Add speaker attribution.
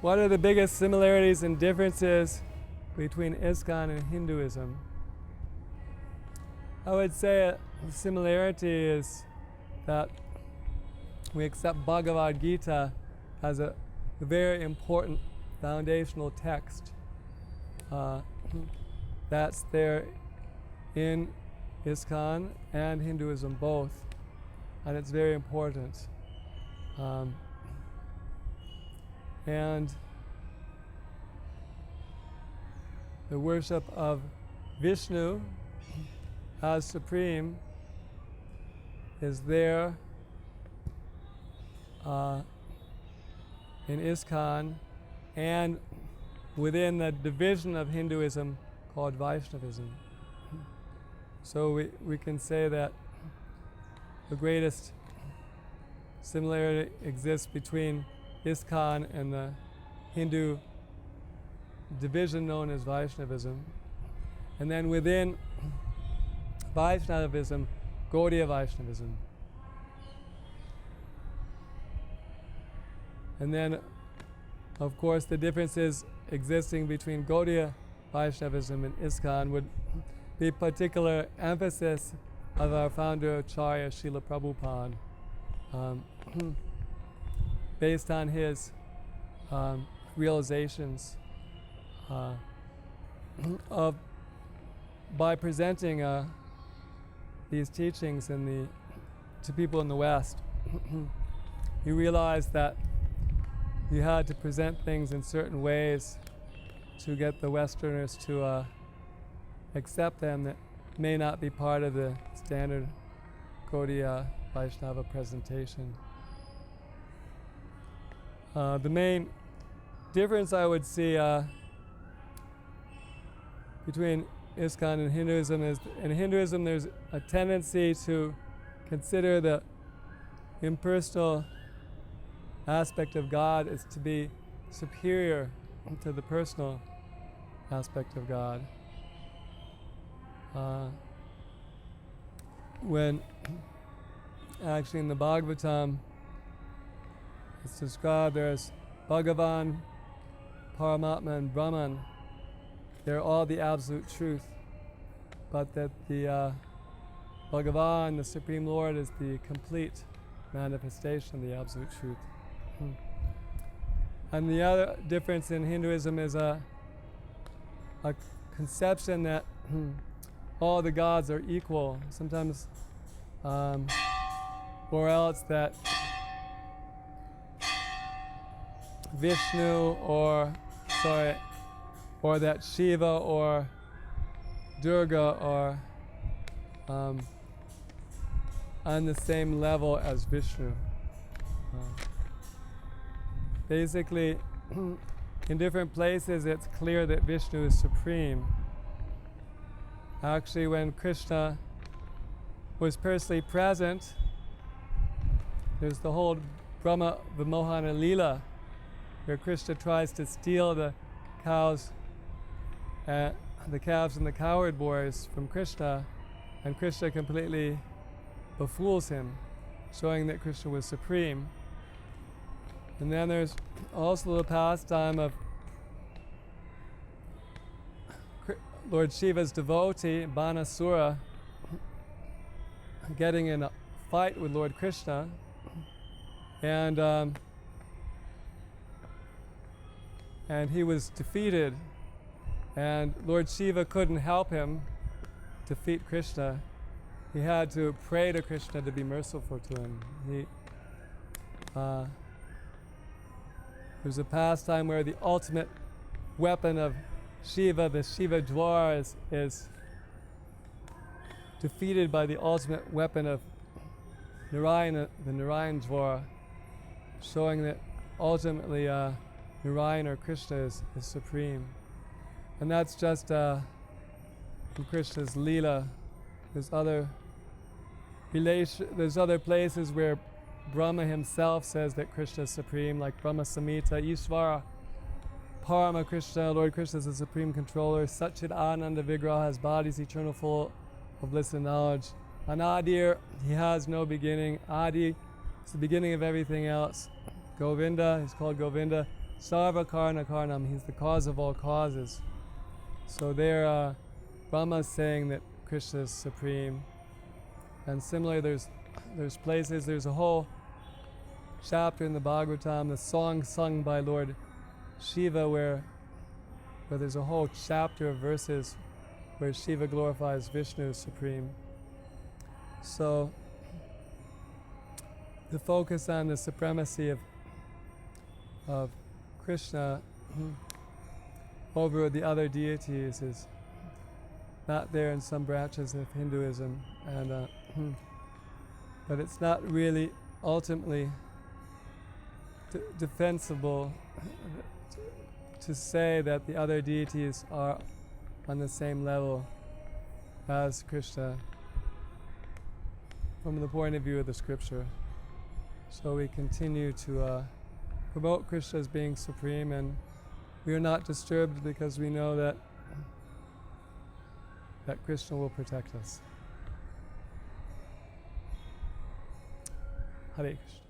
Speaker 1: what are the biggest similarities and differences between ISKCON and Hinduism? I would say a similarity is that we accept Bhagavad Gita as a very important foundational text that's there in ISKCON and Hinduism both, and it's very important. And the worship of Vishnu as supreme is there in ISKCON and within the division of Hinduism called Vaishnavism. So we can say that the greatest similarity exists between ISKCON and the Hindu division known as Vaishnavism. And then within Vaishnavism, Gaudiya Vaishnavism. And then, of course, the differences existing between Gaudiya Vaishnavism and ISKCON would be particular emphasis of our founder Acharya Srila Prabhupada, based on his realizations of by presenting these teachings to people in the West. He realized that you had to present things in certain ways to get the Westerners to accept them that may not be part of the standard Gaudiya Vaishnava presentation. The main difference I would see between ISKCON and Hinduism is, in Hinduism there's a tendency to consider the impersonal aspect of God as to be superior to the personal aspect of God. When actually in the Bhagavatam it's described there's Bhagavan, Paramatma, and Brahman. They're all the absolute truth, but that the Bhagavan, the Supreme Lord, is the complete manifestation of the absolute truth. And the other difference in Hinduism is a conception that all the gods are equal. Sometimes, or else that Vishnu or that Shiva or Durga are on the same level as Vishnu. Basically, in different places it's clear that Vishnu is supreme. Actually, when Krishna was personally present, there's the whole Brahma Vimohana Leela, where Krishna tries to steal the calves and the cowherd boys from Krishna, and Krishna completely befools him, showing that Krishna was supreme. And then there's also the pastime of Lord Shiva's devotee, Banasura, getting in a fight with Lord Krishna, and he was defeated, and Lord Shiva couldn't help him defeat Krishna. He had to pray to Krishna to be merciful to him. There's a pastime where the ultimate weapon of Shiva, the Shiva Dwar, is defeated by the ultimate weapon of Narayana, the Narayan Dwar, showing that ultimately Narayan or Krishna is supreme. And that's just in Krishna's Leela. There's other places where Brahma himself says that Krishna is supreme, like Brahma Samhita, Ishvara, Parama Krishna, Lord Krishna is the supreme controller. Satchit Ananda Vigraha has bodies eternal, full of bliss and knowledge. Anadir, he has no beginning. Adi is the beginning of everything else. Govinda, he's called Govinda, Sarva Karna Karnam, he's the cause of all causes. So there, Brahma's saying that Krishna is supreme. And similarly, there's places, there's a whole chapter in the Bhagavatam, the song sung by Lord Shiva, where there's a whole chapter of verses where Shiva glorifies Vishnu as supreme. So the focus on the supremacy of Krishna over the other deities is not there in some branches of Hinduism, and but it's not really ultimately defensible to say that the other deities are on the same level as Krishna from the point of view of the scripture. So we continue to promote Krishna as being supreme, and we are not disturbed because we know that Krishna will protect us. Hare Krishna.